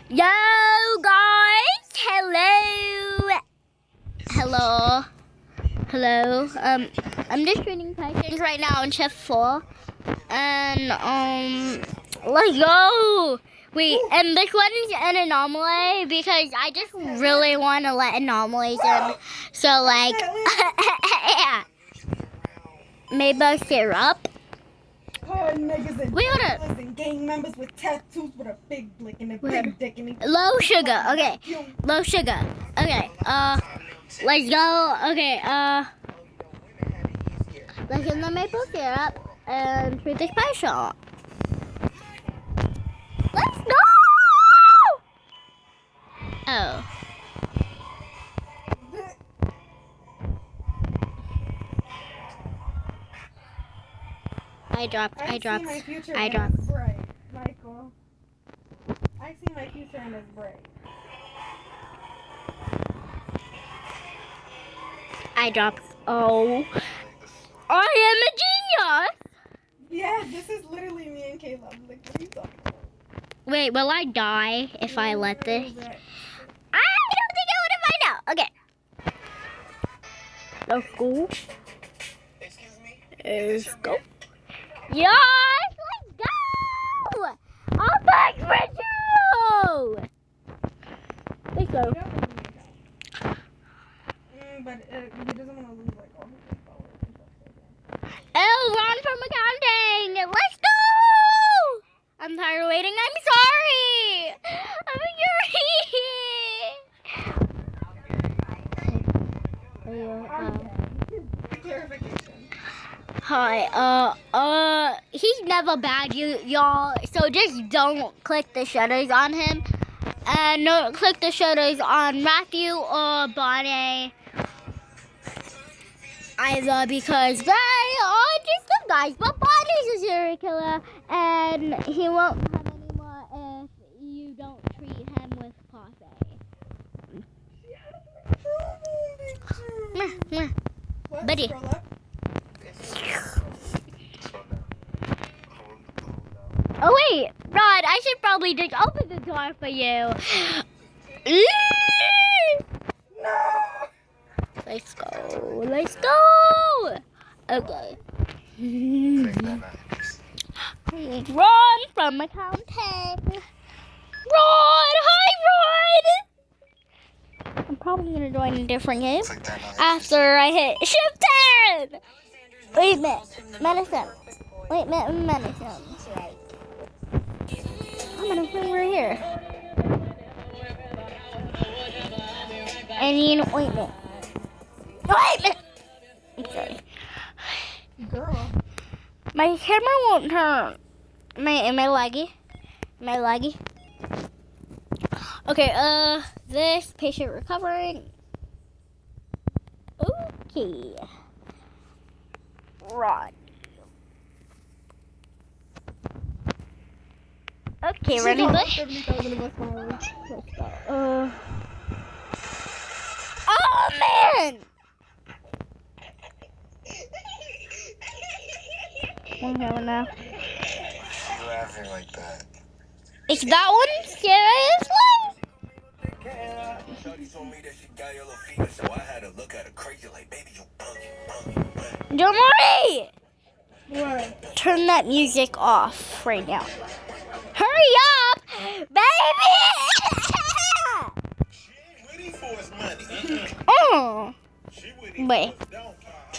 Yo, guys! Hello. I'm just reading Titans right now in Chef 4. And, let's go! Wait, and this one is an anomaly because I just really want to let anomalies in. So, like, yeah. Maple syrup. Niggas and Wait, hold jailers and gang members with tattoos with a big blick and a big dick and Low sugar, okay. Low sugar. Okay, let's go. Okay, let's get the maple syrup and treat the special. Let's go! Oh. I dropped. I see my future in this bright, Michael. I see my future in this bright. I dropped. Oh. I am a genius! Yeah, this is literally me and Caleb. Like, what are you talking about? Wait, will I die if I let this? I don't think I would have find out. Okay. Let's go. Excuse me? Let's go. Yes, let's go! I'm back for you! Let's go. But he doesn't want to lose like all his followers and stuff like that. Oh, run from accounting! Let's go! I'm tired of waiting. I'm sorry! I'm sorry! Clarification. Hi, he's never bad, y'all, so just don't click the shutters on him. And don't click the shutters on Matthew or Bonnie either because they are just good guys. But Bonnie's a serial killer and he won't come anymore if you don't treat him with coffee. What? Buddy. Scroll up? Oh wait, Rod, I should probably just open the door for you. No! Let's go. Okay. Run from accounting. Rod, hi Rod. I'm probably gonna join a different game after I hit shift 10. Wait a minute, medicine. I'm gonna put right here. I need an ointment. Ointment! I'm sorry. Girl. My camera won't turn. Am I laggy? Okay, this patient recovering. Okay. Rod. Okay, ready, Bush? Let's go. Oh, man! I'm having now. Why are you laughing like that? Is that one seriously? Shorty told me that she got yellow fever, so I had to look at her crazy like, baby, you bugging. Don't worry! What? Turn that music off right now. Hurry up, baby! She ain't waiting for his money. Oh, She waiting wait, for his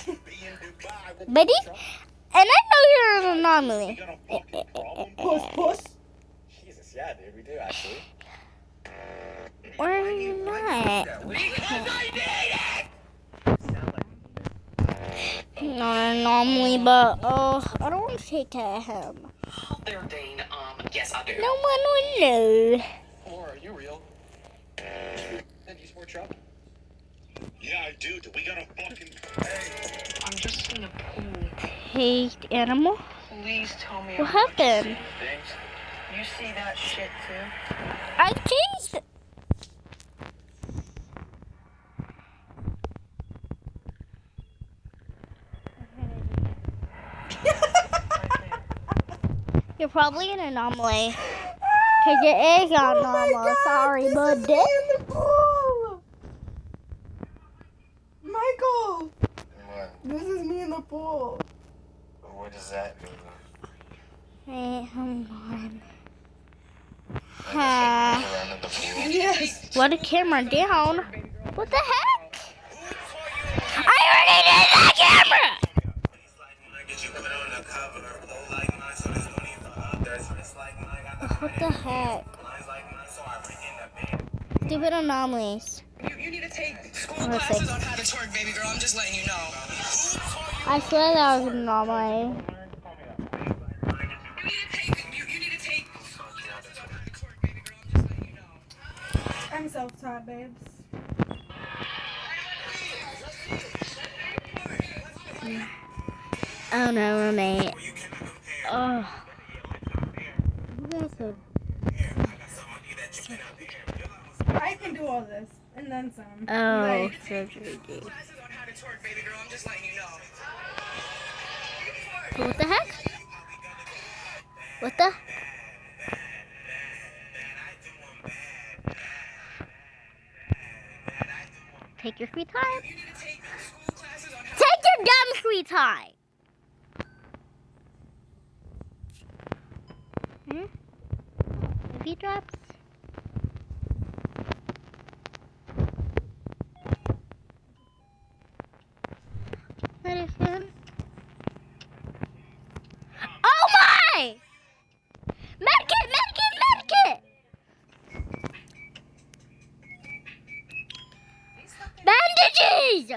don't be in Dubai with buddy? And I know you're an anomaly. Puss. Jesus, yeah, dude, we do actually. Or are you not? Because I did it! Not an anomaly, but I don't want to take care of him. There, Dane. Yes, I do. No one would know. Or are you real? Then you sport truck? Yeah, I do. We got a fucking. Hey. I'm just in the pool. Take animal? Please tell me. What happened? You see that shit too? I changed. You're probably an anomaly. Because it is not Oh my normal. God, Sorry, this but is me in the pool. Michael, What? this is me in the pool. What does that mean? Hey, hold on. I guess like around in the pool. Yes. What a camera down. What the heck? I already did that camera! What the heck? Stupid anomalies. You need to take school Let's see. classes on how to twerk, baby girl. I'm just letting you know. I swear that was an anomaly. You need to take school classes on how to twerk, baby girl. I'm just letting you know. I'm self-taught, babes. Oh no, roommate. Oh. You guys are... I can do all this and then some. Oh, Like, surgery. Classes on how to twerk, baby girl. I'm just letting you know. What the heck? What the? Take your free time. You need to take school classes on how Take your damn free time. If he drops. That is him. Oh my! Medkit, medkit, medkit! Bandages!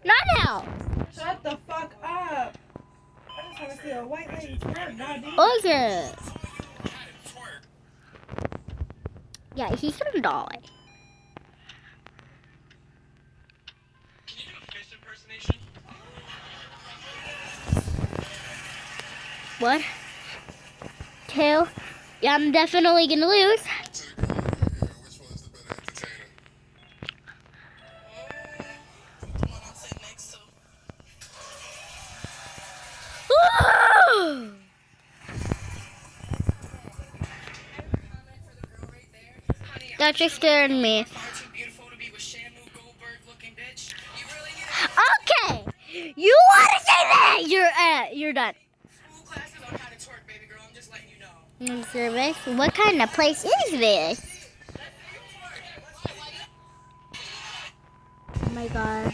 Not now. shut the fuck up. I just want to see a white lady twerk, goddamn. Okay. Yeah, he's gonna die. Can you do a fish impersonation? What? Two. Yeah, I'm definitely gonna lose. Woo! That just scared me. Okay, you want to say that? You're done. School classes on how to twerk, baby girl. I'm just letting you know. Service. What kind of place is this? Oh my god.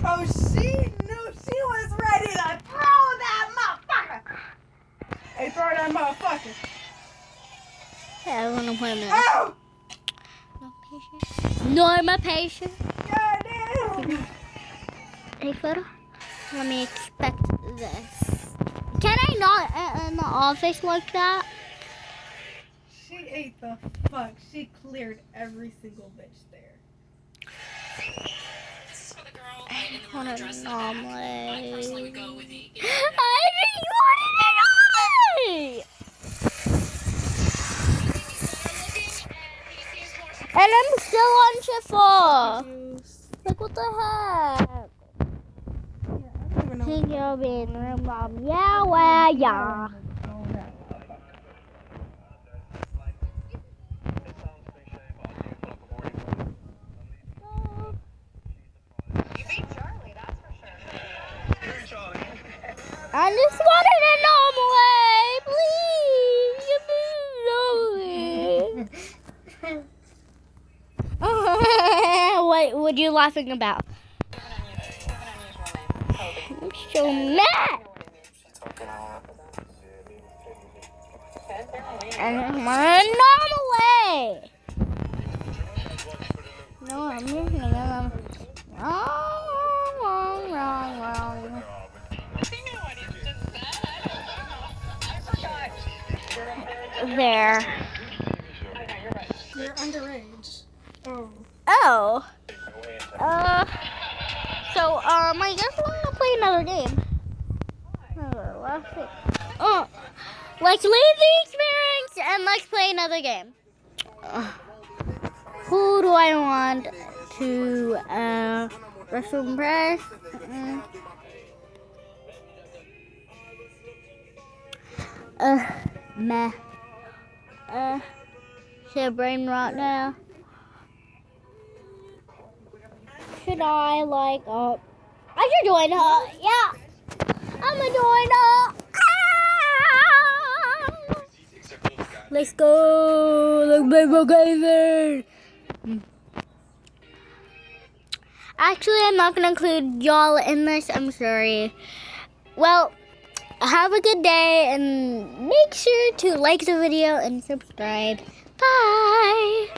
Oh, she knew she was ready to throw that motherfucker. Hey, throw that motherfucker. Yeah, I want to play a minute. Oh! No patient. No, I'm a patient. Goddamn. Hey, photo. Let me expect this. Can I not in the office like that? She ate the fuck. She cleared every single bitch there. This is for the girl What an anomaly. I personally would go with the. I didn't want an anomaly! And I'm still on shift 4. Like, what the heck? I don't even know. Think you'll be in the room, Mom. Yeah, well, yeah. You beat Charlie, that's for sure. I just want an anomaly, please. What are you laughing about? I'm so mad. And I'm an anomaly. No, I'm missing them. Wrong. There. You're underage. Oh. Oh. I guess we're gonna play another game. Let's see. Let's leave the experience and let's play another game. Who do I want to wrestle press? Meh. Should I brain rot now? Should I I should join her. Yeah. I'm a joiner. Ah! Let's go. Let's play MacGyver. Actually, I'm not gonna include y'all in this. I'm sorry. Well, have a good day and make sure to like the video and subscribe. Bye.